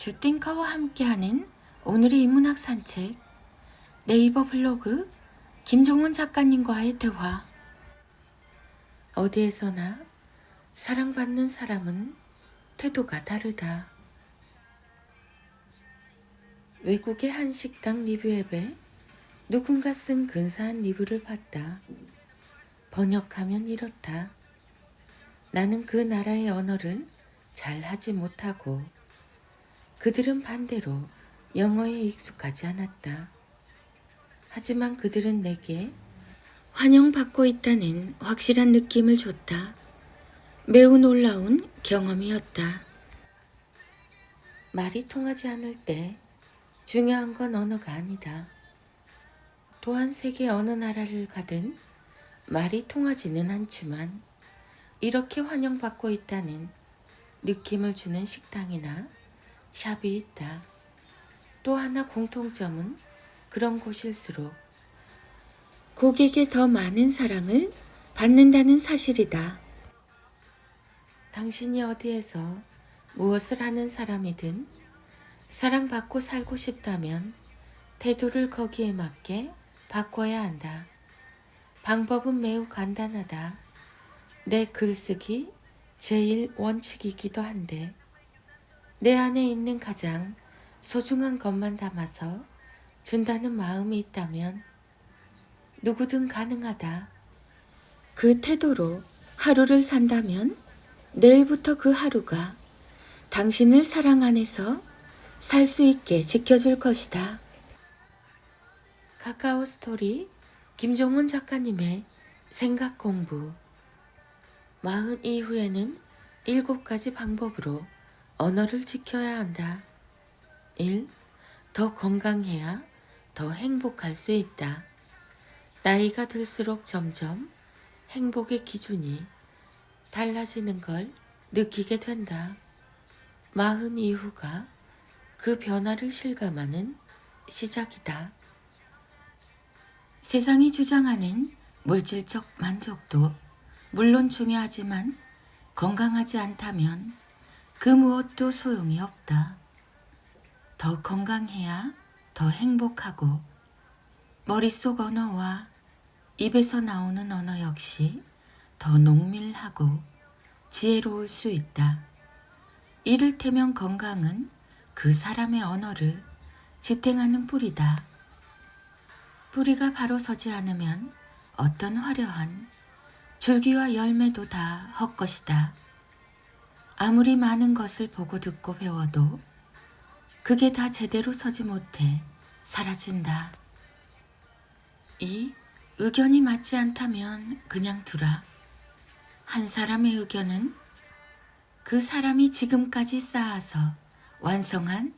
주띵카와 함께하는 오늘의 인문학 산책, 네이버 블로그 김종훈 작가님과의 대화. 어디에서나 사랑받는 사람은 태도가 다르다. 외국의 한 식당 리뷰 앱에 누군가 쓴 근사한 리뷰를 봤다. 번역하면 이렇다. 나는 그 나라의 언어를 잘 하지 못하고 그들은 반대로 영어에 익숙하지 않았다. 하지만 그들은 내게 환영받고 있다는 확실한 느낌을 줬다. 매우 놀라운 경험이었다. 말이 통하지 않을 때 중요한 건 언어가 아니다. 또한 세계 어느 나라를 가든 말이 통하지는 않지만 이렇게 환영받고 있다는 느낌을 주는 식당이나 샵이 있다. 또 하나 공통점은 그런 곳일수록 고객의 더 많은 사랑을 받는다는 사실이다. 당신이 어디에서 무엇을 하는 사람이든 사랑받고 살고 싶다면 태도를 거기에 맞게 바꿔야 한다. 방법은 매우 간단하다. 내 글쓰기 제일 원칙이기도 한데 내 안에 있는 가장 소중한 것만 담아서 준다는 마음이 있다면 누구든 가능하다. 그 태도로 하루를 산다면 내일부터 그 하루가 당신을 사랑 안에서 살 수 있게 지켜줄 것이다. 카카오 스토리 김종훈 작가님의 생각 공부. 40 이후에는 7가지 방법으로 언어를 지켜야 한다. 1. 더 건강해야 더 행복할 수 있다. 나이가 들수록 점점 행복의 기준이 달라지는 걸 느끼게 된다. 40 이후가 그 변화를 실감하는 시작이다. 세상이 주장하는 물질적 만족도 물론 중요하지만 건강하지 않다면 그 무엇도 소용이 없다. 더 건강해야 더 행복하고 머릿속 언어와 입에서 나오는 언어 역시 더 농밀하고 지혜로울 수 있다. 이를테면 건강은 그 사람의 언어를 지탱하는 뿌리다. 뿌리가 바로 서지 않으면 어떤 화려한 줄기와 열매도 다 헛것이다. 아무리 많은 것을 보고 듣고 배워도 그게 다 제대로 서지 못해 사라진다. 2. 의견이 맞지 않다면 그냥 두라. 한 사람의 의견은 그 사람이 지금까지 쌓아서 완성한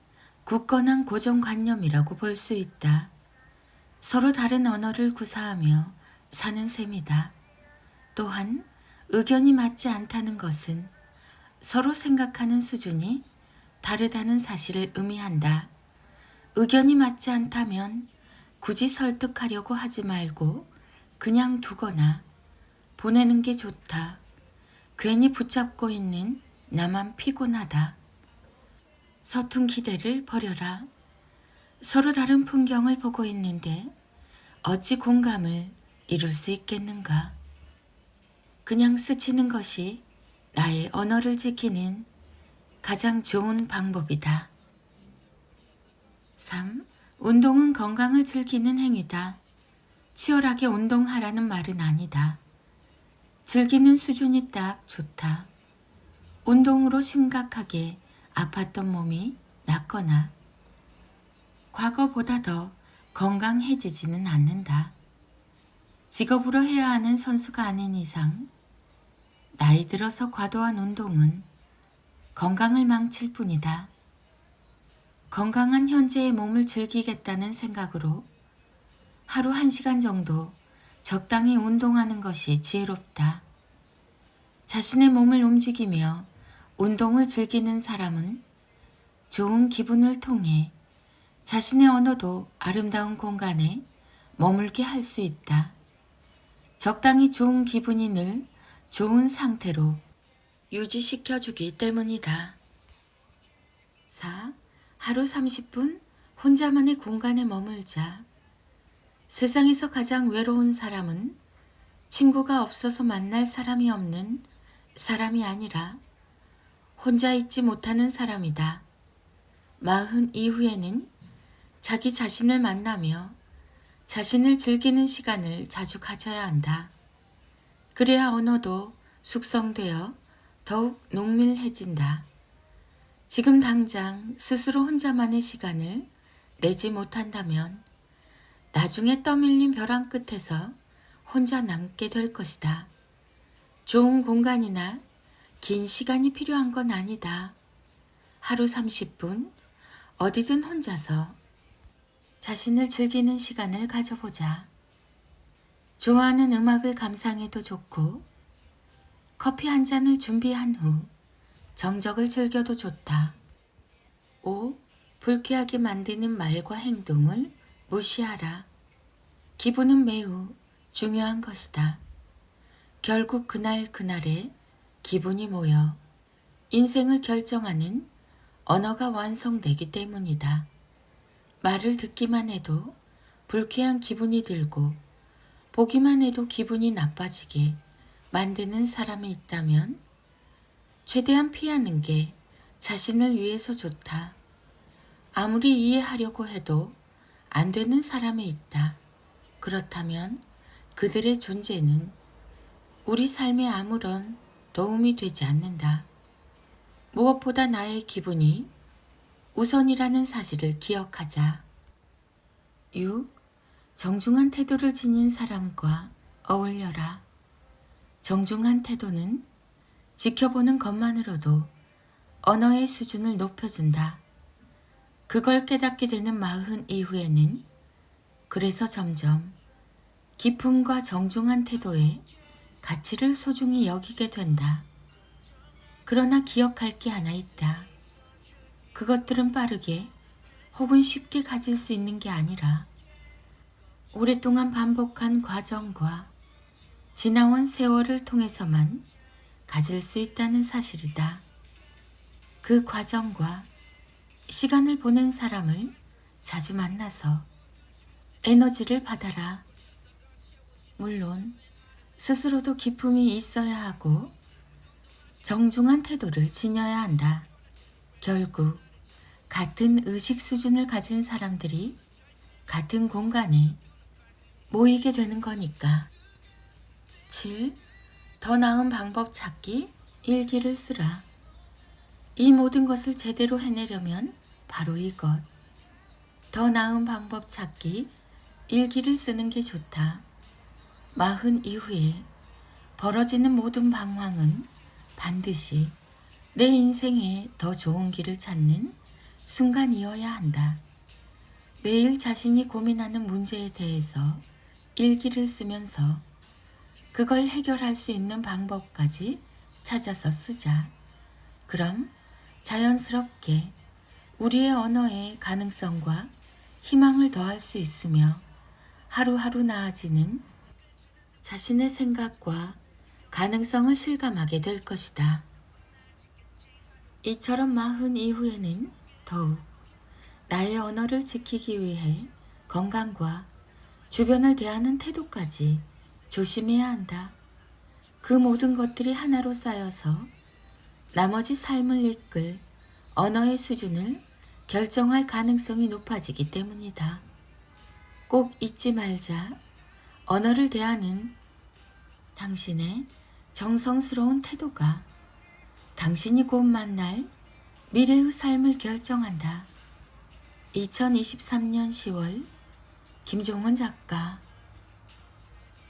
굳건한 고정관념이라고 볼 수 있다. 서로 다른 언어를 구사하며 사는 셈이다. 또한 의견이 맞지 않다는 것은 서로 생각하는 수준이 다르다는 사실을 의미한다. 의견이 맞지 않다면 굳이 설득하려고 하지 말고 그냥 두거나 보내는 게 좋다. 괜히 붙잡고 있는 나만 피곤하다. 서툰 기대를 버려라. 서로 다른 풍경을 보고 있는데 어찌 공감을 이룰 수 있겠는가? 그냥 스치는 것이 나의 언어를 지키는 가장 좋은 방법이다. 3. 운동은 건강을 즐기는 행위다. 치열하게 운동하라는 말은 아니다. 즐기는 수준이 딱 좋다. 운동으로 심각하게 아팠던 몸이 낫거나 과거보다 더 건강해지지는 않는다. 직업으로 해야 하는 선수가 아닌 이상 나이 들어서 과도한 운동은 건강을 망칠 뿐이다. 건강한 현재의 몸을 즐기겠다는 생각으로 하루 1시간 정도 적당히 운동하는 것이 지혜롭다. 자신의 몸을 움직이며 운동을 즐기는 사람은 좋은 기분을 통해 자신의 언어도 아름다운 공간에 머물게 할 수 있다. 적당히 좋은 기분이 늘 좋은 상태로 유지시켜주기 때문이다. 4. 하루 30분 혼자만의 공간에 머물자. 세상에서 가장 외로운 사람은 친구가 없어서 만날 사람이 없는 사람이 아니라 혼자 있지 못하는 사람이다. 40 이후에는 자기 자신을 만나며 자신을 즐기는 시간을 자주 가져야 한다. 그래야 언어도 숙성되어 더욱 농밀해진다. 지금 당장 스스로 혼자만의 시간을 내지 못한다면 나중에 떠밀린 벼랑 끝에서 혼자 남게 될 것이다. 좋은 공간이나 긴 시간이 필요한 건 아니다. 하루 30분 어디든 혼자서 자신을 즐기는 시간을 가져보자. 좋아하는 음악을 감상해도 좋고 커피 한 잔을 준비한 후 정적을 즐겨도 좋다. 5. 불쾌하게 만드는 말과 행동을 무시하라. 기분은 매우 중요한 것이다. 결국 그날에 기분이 모여 인생을 결정하는 언어가 완성되기 때문이다. 말을 듣기만 해도 불쾌한 기분이 들고 보기만 해도 기분이 나빠지게 만드는 사람이 있다면 최대한 피하는 게 자신을 위해서 좋다. 아무리 이해하려고 해도 안 되는 사람이 있다. 그렇다면 그들의 존재는 우리 삶에 아무런 도움이 되지 않는다. 무엇보다 나의 기분이 우선이라는 사실을 기억하자. 6. 정중한 태도를 지닌 사람과 어울려라. 정중한 태도는 지켜보는 것만으로도 언어의 수준을 높여준다. 그걸 깨닫게 되는 40 이후에는 그래서 점점 기품과 정중한 태도의 가치를 소중히 여기게 된다. 그러나 기억할 게 하나 있다. 그것들은 빠르게 혹은 쉽게 가질 수 있는 게 아니라 오랫동안 반복한 과정과 지나온 세월을 통해서만 가질 수 있다는 사실이다. 그 과정과 시간을 보낸 사람을 자주 만나서 에너지를 받아라. 물론 스스로도 기품이 있어야 하고 정중한 태도를 지녀야 한다. 결국 같은 의식 수준을 가진 사람들이 같은 공간에 모이게 되는 거니까. 7. 더 나은 방법 찾기 일기를 쓰라. 이 모든 것을 제대로 해내려면 바로 이것. 더 나은 방법 찾기 일기를 쓰는 게 좋다. 40 이후에 벌어지는 모든 방황은 반드시 내 인생에 더 좋은 길을 찾는 순간이어야 한다. 매일 자신이 고민하는 문제에 대해서 일기를 쓰면서 그걸 해결할 수 있는 방법까지 찾아서 쓰자. 그럼 자연스럽게 우리의 언어의 가능성과 희망을 더할 수 있으며 하루하루 나아지는 자신의 생각과 가능성을 실감하게 될 것이다. 이처럼 40 이후에는 더욱 나의 언어를 지키기 위해 건강과 주변을 대하는 태도까지 조심해야 한다. 그 모든 것들이 하나로 쌓여서 나머지 삶을 이끌 언어의 수준을 결정할 가능성이 높아지기 때문이다. 꼭 잊지 말자. 언어를 대하는 당신의 정성스러운 태도가 당신이 곧 만날 미래의 삶을 결정한다. 2023년 10월 김종원 작가.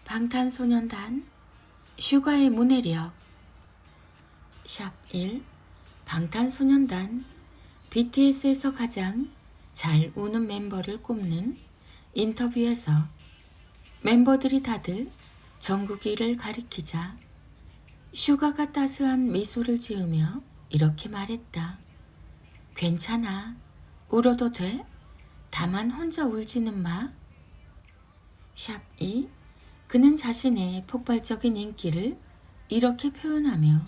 방탄소년단 슈가의 문해력. 샵 1. 방탄소년단 BTS에서 가장 잘 우는 멤버를 꼽는 인터뷰에서 멤버들이 다들 정국이를 가리키자 슈가가 따스한 미소를 지으며 이렇게 말했다. 괜찮아. 울어도 돼. 다만 혼자 울지는 마. 샵 2. 그는 자신의 폭발적인 인기를 이렇게 표현하며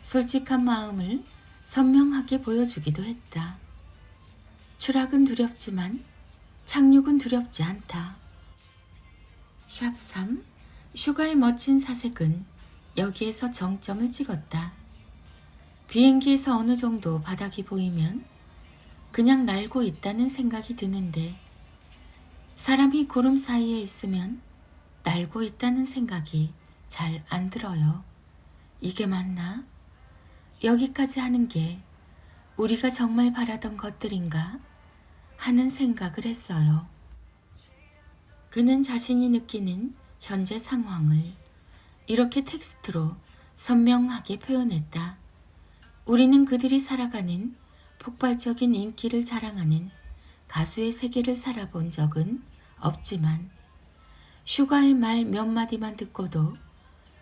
솔직한 마음을 선명하게 보여주기도 했다. 추락은 두렵지만 착륙은 두렵지 않다. 샵 3. 슈가의 멋진 사색은 여기에서 정점을 찍었다. 비행기에서 어느 정도 바닥이 보이면 그냥 날고 있다는 생각이 드는데 사람이 구름 사이에 있으면 날고 있다는 생각이 잘 안 들어요. 이게 맞나? 여기까지 하는 게 우리가 정말 바라던 것들인가? 하는 생각을 했어요. 그는 자신이 느끼는 현재 상황을 이렇게 텍스트로 선명하게 표현했다. 우리는 그들이 살아가는 폭발적인 인기를 자랑하는 가수의 세계를 살아본 적은 없지만 슈가의 말 몇 마디만 듣고도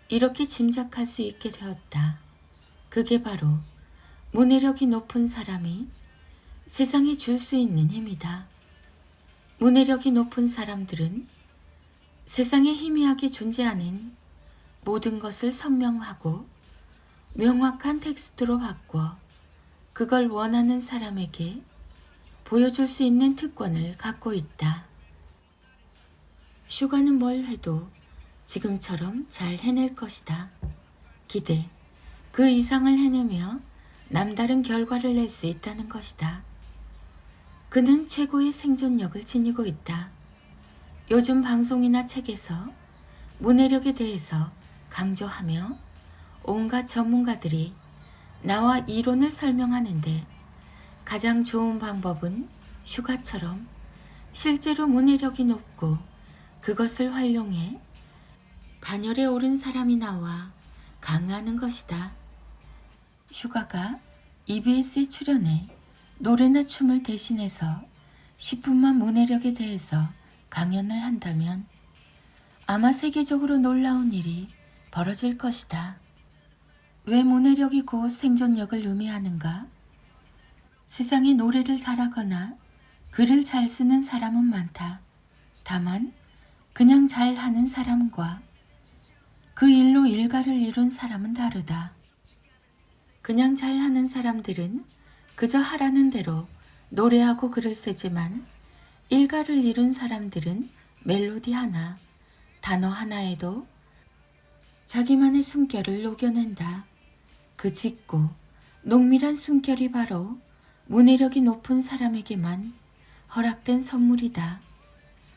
이렇게 짐작할 수 있게 되었다. 그게 바로 문해력이 높은 사람이 세상에 줄 수 있는 힘이다. 문해력이 높은 사람들은 세상에 희미하게 존재하는 모든 것을 선명하고 명확한 텍스트로 바꿔 그걸 원하는 사람에게 보여줄 수 있는 특권을 갖고 있다. 슈가는 뭘 해도 지금처럼 잘 해낼 것이다. 기대, 그 이상을 해내며 남다른 결과를 낼 수 있다는 것이다. 그는 최고의 생존력을 지니고 있다. 요즘 방송이나 책에서 문해력에 대해서 강조하며 온갖 전문가들이 나와 이론을 설명하는데 가장 좋은 방법은 슈가처럼 실제로 문해력이 높고 그것을 활용해 반열에 오른 사람이 나와 강화하는 것이다. 슈가가 EBS에 출연해 노래나 춤을 대신해서 10분만 문해력에 대해서 강연을 한다면 아마 세계적으로 놀라운 일이 벌어질 것이다. 왜 문해력이 곧 생존력을 의미하는가? 세상에 노래를 잘하거나 글을 잘 쓰는 사람은 많다. 다만 그냥 잘하는 사람과 그 일로 일가를 이룬 사람은 다르다. 그냥 잘하는 사람들은 그저 하라는 대로 노래하고 글을 쓰지만 일가를 이룬 사람들은 멜로디 하나, 단어 하나에도 자기만의 숨결을 녹여낸다. 그 짙고 농밀한 숨결이 바로 문해력이 높은 사람에게만 허락된 선물이다.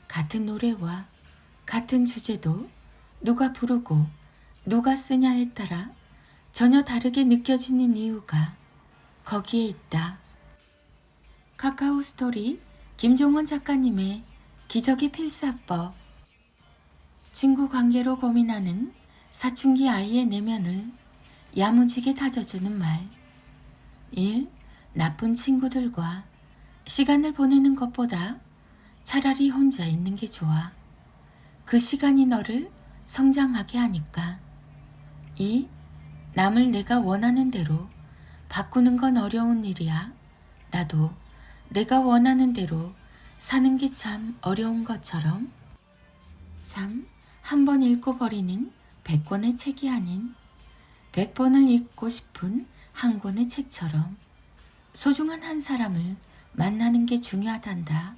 같은 노래와 같은 주제도 누가 부르고 누가 쓰냐에 따라 전혀 다르게 느껴지는 이유가 거기에 있다. 카카오 스토리 김종원 작가님의 기적의 필사법. 친구 관계로 고민하는 사춘기 아이의 내면을 야무지게 다져주는 말. 1. 나쁜 친구들과 시간을 보내는 것보다 차라리 혼자 있는 게 좋아. 그 시간이 너를 성장하게 하니까. 2. 남을 내가 원하는 대로 바꾸는 건 어려운 일이야. 나도 내가 원하는 대로 사는 게 참 어려운 것처럼. 3. 한 번 읽고 버리는 100권의 책이 아닌 100번을 읽고 싶은 한 권의 책처럼 소중한 한 사람을 만나는 게 중요하단다.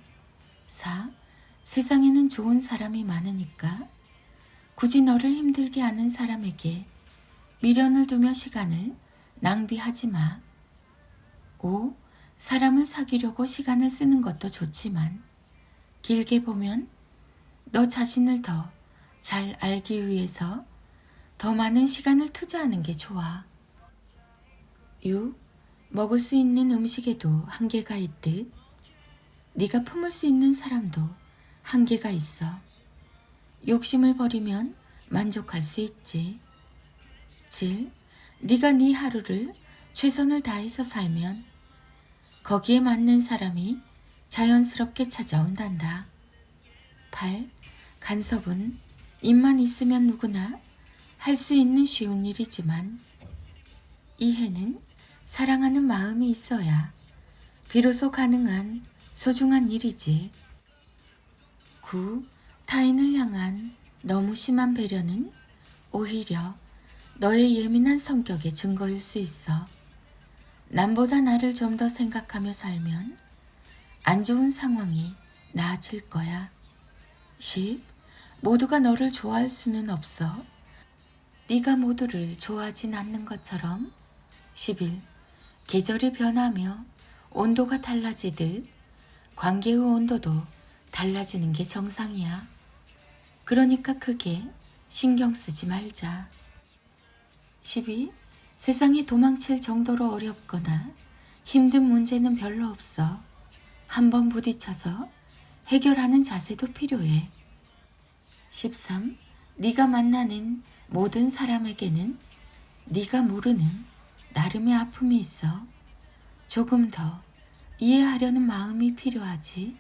4. 세상에는 좋은 사람이 많으니까 굳이 너를 힘들게 하는 사람에게 미련을 두며 시간을 낭비하지 마. 5. 사람을 사귀려고 시간을 쓰는 것도 좋지만 길게 보면 너 자신을 더 잘 알기 위해서 더 많은 시간을 투자하는 게 좋아. 6. 먹을 수 있는 음식에도 한계가 있듯 네가 품을 수 있는 사람도 한계가 있어. 욕심을 버리면 만족할 수 있지. 7. 네가 네 하루를 최선을 다해서 살면 거기에 맞는 사람이 자연스럽게 찾아온단다. 8. 간섭은 입만 있으면 누구나 할 수 있는 쉬운 일이지만 이해는 사랑하는 마음이 있어야 비로소 가능한 소중한 일이지. 9. 타인을 향한 너무 심한 배려는 오히려 너의 예민한 성격의 증거일 수 있어. 남보다 나를 좀 더 생각하며 살면 안 좋은 상황이 나아질 거야. 10. 모두가 너를 좋아할 수는 없어. 네가 모두를 좋아하진 않는 것처럼. 11. 계절이 변하며 온도가 달라지듯 관계의 온도도 달라지는 게 정상이야. 그러니까 크게 신경 쓰지 말자. 12. 세상에 도망칠 정도로 어렵거나 힘든 문제는 별로 없어. 한번 부딪혀서 해결하는 자세도 필요해. 13. 네가 만나는 모든 사람에게는 네가 모르는 나름의 아픔이 있어. 조금 더 이해하려는 마음이 필요하지.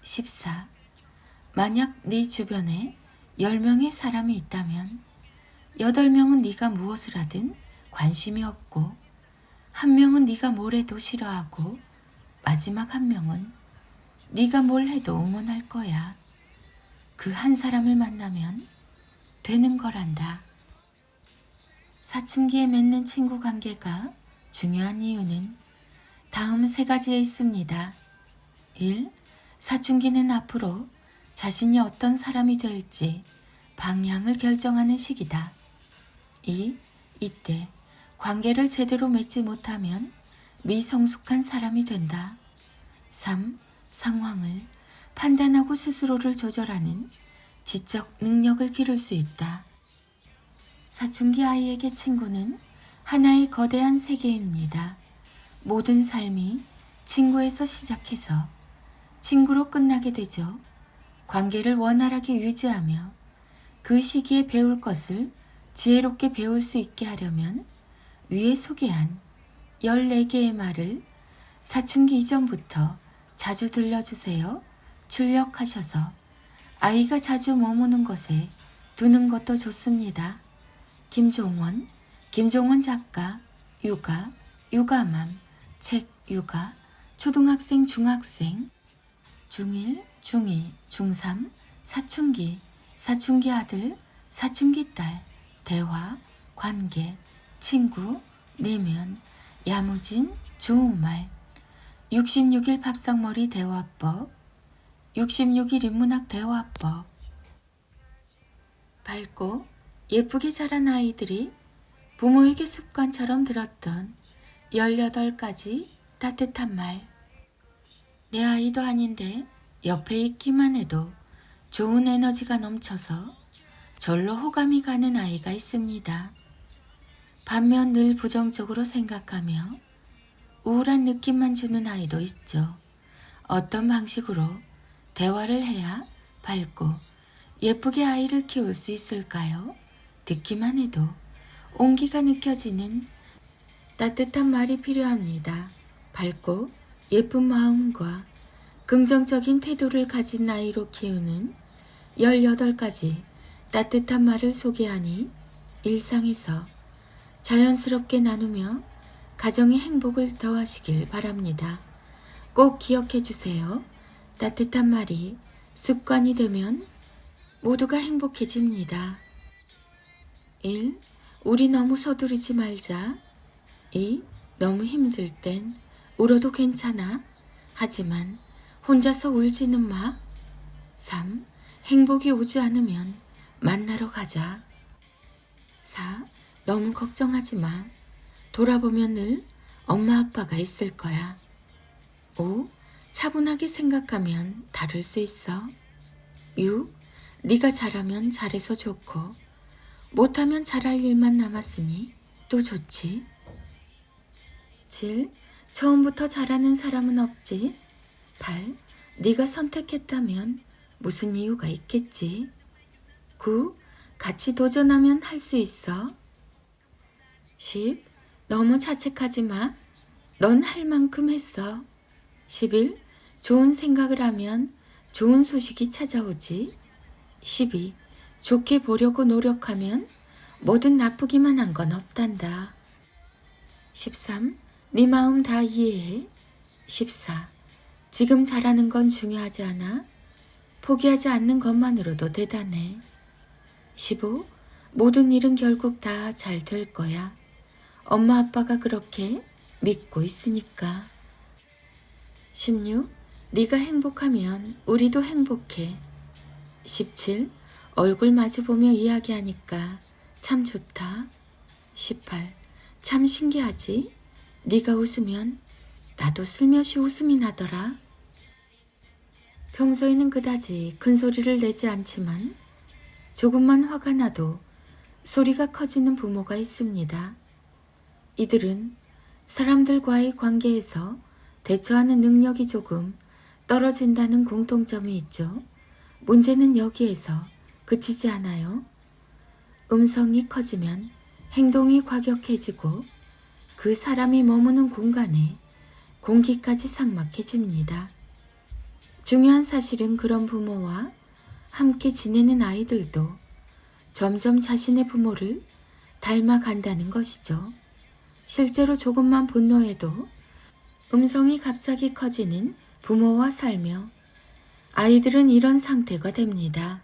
14. 만약 네 주변에 10명의 사람이 있다면 8명은 네가 무엇을 하든 관심이 없고 1명은 네가 뭘 해도 싫어하고 마지막 1명은 네가 뭘 해도 응원할 거야. 그 한 사람을 만나면 되는 거란다. 사춘기에 맺는 친구 관계가 중요한 이유는 다음 3가지에 있습니다. 1. 사춘기는 앞으로 자신이 어떤 사람이 될지 방향을 결정하는 시기다. 2. 이때 관계를 제대로 맺지 못하면 미성숙한 사람이 된다. 3. 상황을 판단하고 스스로를 조절하는 지적 능력을 기를 수 있다. 사춘기 아이에게 친구는 하나의 거대한 세계입니다. 모든 삶이 친구에서 시작해서 친구로 끝나게 되죠. 관계를 원활하게 유지하며 그 시기에 배울 것을 지혜롭게 배울 수 있게 하려면 위에 소개한 14개의 말을 사춘기 이전부터 자주 들려주세요. 출력하셔서 아이가 자주 머무는 곳에 두는 것도 좋습니다. 김종원 작가, 육아맘, 책 육아, 초등학생, 중학생, 중1, 중2, 중3, 사춘기 아들, 사춘기 딸, 대화, 관계, 친구, 내면, 야무진, 좋은 말, 66일 밥상머리 대화법, 66일 인문학 대화법. 밝고 예쁘게 자란 아이들이 부모에게 습관처럼 들었던 18가지 따뜻한 말. 내 아이도 아닌데 옆에 있기만 해도 좋은 에너지가 넘쳐서 절로 호감이 가는 아이가 있습니다. 반면 늘 부정적으로 생각하며 우울한 느낌만 주는 아이도 있죠. 어떤 방식으로 대화를 해야 밝고 예쁘게 아이를 키울 수 있을까요? 듣기만 해도 온기가 느껴지는 따뜻한 말이 필요합니다. 밝고 예쁜 마음과 긍정적인 태도를 가진 아이로 키우는 18가지 따뜻한 말을 소개하니 일상에서 자연스럽게 나누며 가정의 행복을 더하시길 바랍니다. 꼭 기억해 주세요. 따뜻한 말이 습관이 되면 모두가 행복해집니다. 1. 우리 너무 서두르지 말자. 2. 너무 힘들 땐 울어도 괜찮아. 하지만 혼자서 울지는 마. 3. 행복이 오지 않으면 만나러 가자. 4. 너무 걱정하지 마. 돌아보면 늘 엄마 아빠가 있을 거야. 5. 차분하게 생각하면 다를 수 있어. 6. 네가 잘하면 잘해서 좋고 못하면 잘할 일만 남았으니 또 좋지. 7. 처음부터 잘하는 사람은 없지. 8. 네가 선택했다면 무슨 이유가 있겠지. 9. 같이 도전하면 할 수 있어. 10. 너무 자책하지 마. 넌 할 만큼 했어. 11. 좋은 생각을 하면 좋은 소식이 찾아오지. 12. 좋게 보려고 노력하면 뭐든 나쁘기만 한 건 없단다. 13. 네 마음 다 이해해. 14. 지금 잘하는 건 중요하지 않아. 포기하지 않는 것만으로도 대단해. 15. 모든 일은 결국 다 잘 될 거야. 엄마 아빠가 그렇게 믿고 있으니까. 16. 네가 행복하면 우리도 행복해. 17. 얼굴 마주보며 이야기하니까 참 좋다. 18. 참 신기하지? 네가 웃으면 나도 슬며시 웃음이 나더라. 평소에는 그다지 큰 소리를 내지 않지만 조금만 화가 나도 소리가 커지는 부모가 있습니다. 이들은 사람들과의 관계에서 대처하는 능력이 조금 떨어진다는 공통점이 있죠. 문제는 여기에서 그치지 않아요. 음성이 커지면 행동이 과격해지고 그 사람이 머무는 공간에 공기까지 삭막해집니다. 중요한 사실은 그런 부모와 함께 지내는 아이들도 점점 자신의 부모를 닮아간다는 것이죠. 실제로 조금만 분노해도 음성이 갑자기 커지는 부모와 살며 아이들은 이런 상태가 됩니다.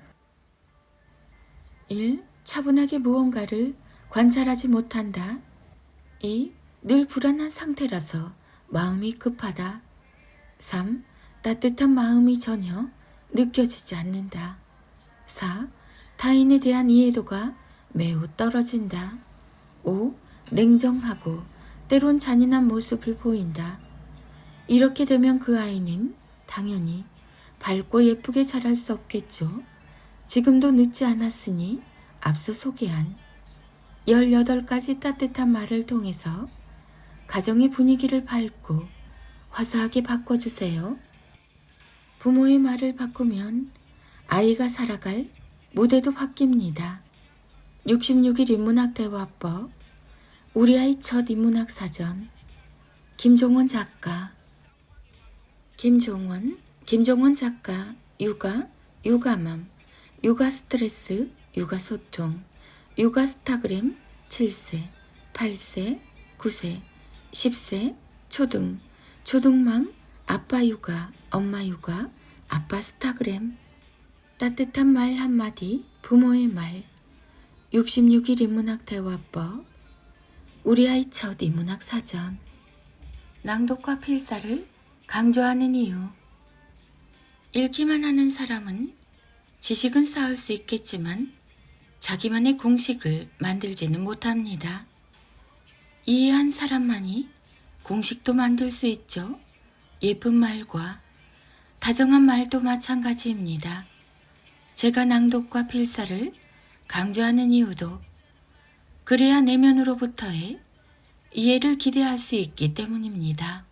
1. 차분하게 무언가를 관찰하지 못한다. 2. 늘 불안한 상태라서 마음이 급하다. 3. 따뜻한 마음이 전혀 느껴지지 않는다. 4. 타인에 대한 이해도가 매우 떨어진다. 5. 냉정하고 때론 잔인한 모습을 보인다. 이렇게 되면 그 아이는 당연히 밝고 예쁘게 자랄 수 없겠죠. 지금도 늦지 않았으니 앞서 소개한 18가지 따뜻한 말을 통해서 가정의 분위기를 밝고 화사하게 바꿔주세요. 부모의 말을 바꾸면 아이가 살아갈 무대도 바뀝니다. 66일 인문학대화법, 우리 아이 첫 인문학 사전, 김종원 작가. 김종원 작가, 육아, 육아맘, 육아 스트레스, 육아 소통, 육아 스타그램 7세, 8세, 9세, 10세, 초등맘, 아빠 육아, 엄마 육아, 아빠 스타그램. 따뜻한 말 한마디, 부모의 말. 66일 인문학 대화법, 우리 아이 첫 인문학 사전. 낭독과 필사를 강조하는 이유. 읽기만 하는 사람은 지식은 쌓을 수 있겠지만 자기만의 공식을 만들지는 못합니다. 이해한 사람만이 공식도 만들 수 있죠. 예쁜 말과 다정한 말도 마찬가지입니다. 제가 낭독과 필사를 강조하는 이유도 그래야 내면으로부터의 이해를 기대할 수 있기 때문입니다.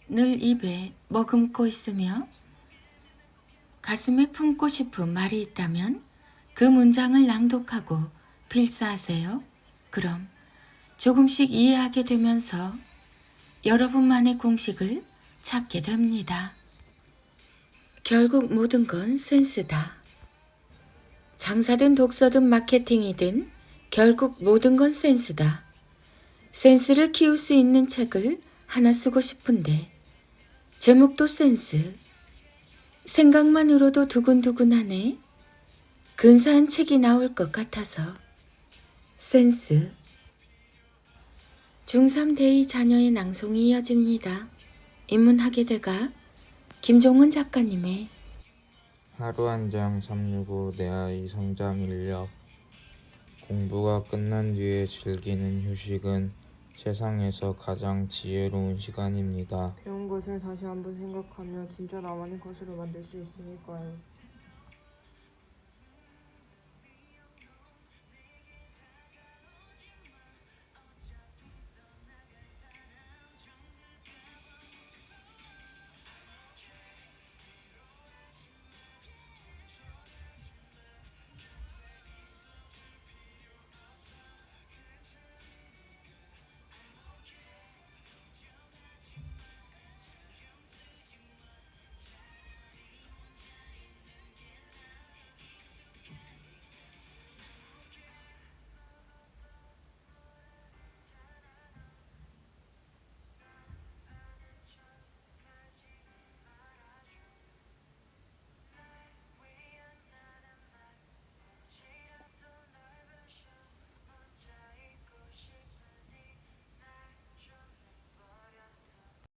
늘 입에 머금고 있으며 가슴에 품고 싶은 말이 있다면 그 문장을 낭독하고 필사하세요. 그럼 조금씩 이해하게 되면서 여러분만의 공식을 찾게 됩니다. 결국 모든 건 센스다. 장사든 독서든 마케팅이든 결국 모든 건 센스다. 센스를 키울 수 있는 책을 하나 쓰고 싶은데 제목도 센스. 생각만으로도 두근두근하네. 근사한 책이 나올 것 같아서. 센스. 중3 대2 자녀의 낭송이 이어집니다. 인문학의 대가 김종원 작가님의 하루 한 장 365 내 아이 성장 인력. 공부가 끝난 뒤에 즐기는 휴식은 세상에서 가장 지혜로운 시간입니다. 배운 것을 다시 한번 생각하며 진짜 나만의 것으로 만들 수 있으니까요.